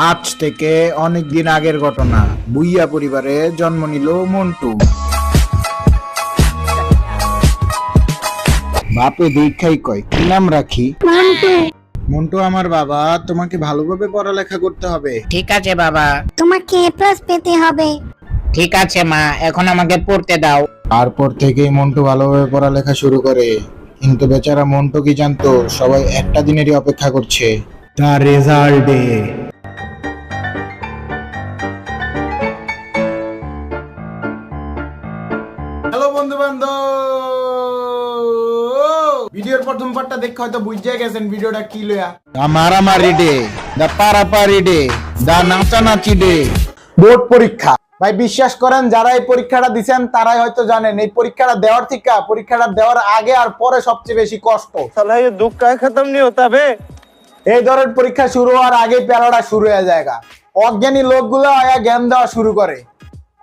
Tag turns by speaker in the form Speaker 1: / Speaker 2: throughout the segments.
Speaker 1: আজ থেকে অনেক দিন আগের ঘটনা। বুইয়া পরিবারে জন্ম নিল মন্টু। বাপে দীক্ষাই কয় কি নাম রাখি? মন্টু আমার বাবা, তোমাকে ভালোভাবে পড়ালেখা করতে হবে।
Speaker 2: ঠিক আছে বাবা।
Speaker 3: তোমাকে এ প্লাস পেতে হবে।
Speaker 2: ঠিক আছে মা, এখন আমাকে পড়তে দাও।
Speaker 1: তারপর থেকেই মন্টু ভালোভাবে পড়ালেখা শুরু করে। কিন্তু বেচারা মন্টু কি জানতো, সবাই একটা দিনেরই অপেক্ষা করছে, তার রেজাল্ট ডে। হ্যালো বন্ধু বান্ধব, ভিডিওর প্রথম পার্টটা দেখে হয়তো বুঝে গেছেন ভিডিওটা কি লয়া। দা মারামারি ডে, দা পারাপারি ডে, দা নাচানাচি ডে। বোর্ড পরীক্ষা। ভাই বিশ্বাস করেন, যারা এই পরীক্ষাটা দিচ্ছেন তারাই হয়তো জানেন এই পরীক্ষাটা দেওয়ার থেকে পরীক্ষাটা দেওয়ার আগে আর পরে সবচেয়ে বেশি কষ্ট।
Speaker 4: साला ये दुख का खत्म नहीं होता बे।
Speaker 1: এই ধরনের পরীক্ষা শুরু হওয়ার আগে প্যারাটা শুরু হয়ে যায়। অজ্ঞানী লোকগুলো আয়া জ্ঞান দেওয়া শুরু করে,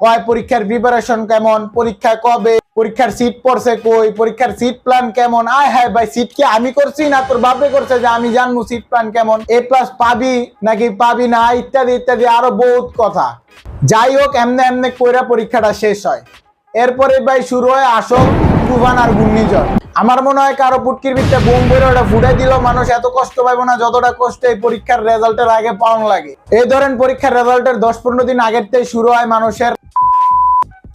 Speaker 1: কয় পরীক্ষার প্রিপারেশন কেমন, পরীক্ষা কবে, পরীক্ষার সিট পড়ছে কই, পরীক্ষার সিট প্ল্যান কেমন। আয় হায় ভাই, সিট কি আমি করছি না তোর বাপে করছে যে আমি জানবো সিট প্ল্যান কেমন, এ প্লাস পাবি নাকি পাবি না, ইত্যাদি ইত্যাদি আরো বহুত কথা। যাই হোক, এমনি এমনি কইরা পরীক্ষাটা শেষ হয়। এরপরে ভাই শুরু হয় আসল তুফান আর ঘূর্ণিঝড়। আমার মনে হয় কারো পুটকির ভিতরে বোম বেরো ওটা ফুটাই দিল, মানুষ এত কষ্ট পাইব না যতটা কষ্ট এই পরীক্ষার রেজাল্টের আগে পাওয়ান লাগে। এই ধরেন পরীক্ষার রেজাল্টের 10-15 দিন আগের থেকে শুরু হয় মানুষের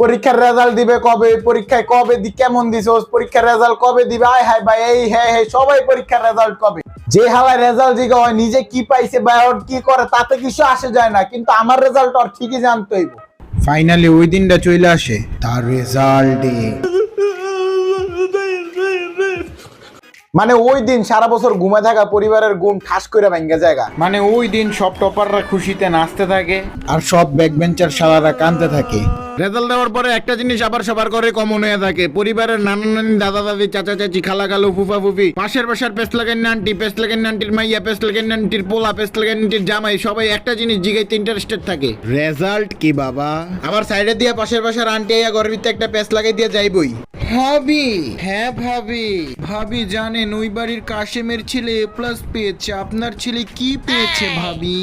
Speaker 1: পরীক্ষার রেজাল্ট দিবে কবে, পরীক্ষায় কবে কেমন দিছোস, পরীক্ষার রেজাল্ট কবে দিবে, আয় হায় ভাই এই হ্যাঁ হ্যাঁ সবাই পরীক্ষার রেজাল্ট কবে। যে হালায় রেজাল্ট জিগা হয় নিজে কি পাইছে বা ওর কি করে তাতে কিছু আসে যায় না, কিন্তু আমার রেজাল্ট আর ঠিকই জানতে হইব। ফাইনালি ওই দিনটা চলে আসে, তার রেজাল্ট ডে। মানে ওই দিন সারা বছর ঘুমে থাকা পরিবারের ঘুম ঠাস করে ভাঙ্গা জায়গা। মানে ওই দিন সব টপাররা খুশিতে নাচতে থাকে আর সব ব্যাকবেঞ্চার শালারা কাঁদতে থাকে। রেজাল্ট দেওয়ার পরে একটা জিনিস আবার সবার ঘরে কমন হয়ে থাকে, পরিবারের নানা নানি, দাদা দাদি, চাচা চাচি, খালা খালু, ফুফা ফুফি, পাশের বাসার পেস্ট লাগান আন্টি, পেস্ট লাগান আন্টির মাইয়া, পেস্ট লাগান আন্টির পোলা, পেস্ট লাগান আন্টির জামাই, সবাই একটা জিনিস জিগাইতে ইন্টারেস্টেড থাকে, রেজাল্ট কি বাবা। আবার সাইডে দিয়ে পাশের বাসার আন্টি আইয়া ঘরের ভিতরে একটা পেস্ট লাগাই দিয়ে যাইবই। ভাবি, হ্যাঁ ভাবি, ভাবি জানেন ওই বাড়ির কাশেমের ছেলে এ প্লাস পেয়েছে, আপনার ছেলে কি পেয়েছে ভাবি।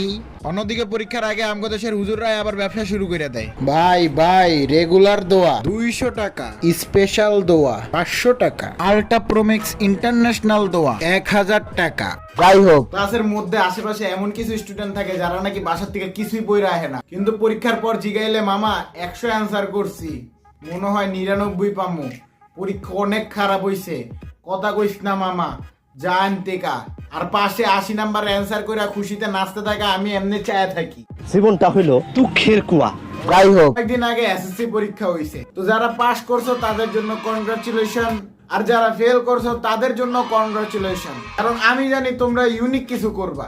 Speaker 1: অন্যদিকে পরীক্ষার আগে আমগো দেশের হুজুররা আবার ব্যবসা শুরু করে দেয়। ভাই ভাই, রেগুলার দোয়া 200 টাকা, স্পেশাল দোয়া 500 টাকা, আলট্রা প্রোম্যাক্স ইন্টারন্যাশনাল দোয়া 1000 টাকা। যাই হোক, ক্লাসের মধ্যে আশেপাশে এমন কিছু স্টুডেন্ট থাকে যারা নাকি বাসার থেকে কিছুই পড়ে আসে না, কিন্তু পরীক্ষার পর জিগাইলে মামা 100 অ্যান্সার করছি, মনে হয় 99 পামু, পরীক্ষা অনেক খারাপ হইছে, কথা কইস না মামা, জান টেকা। আর পাশে 80 নাম্বার অ্যান্সার করে খুশিতে নাচতে থাকা আমি এমনি চায় থাকি।
Speaker 4: জীবনটা হইল দুঃখের কুয়া।
Speaker 1: যাই হোক, একদিন আগে এসএসসি পরীক্ষা হইছে, তো যারা পাস করছো তাদের জন্য কনগ্রাচুলেশন, আর যারা ফেল করছো তাদের জন্য কনগ্রাচুলেশন, কারণ আমি জানি তোমরা ইউনিক কিছু করবা।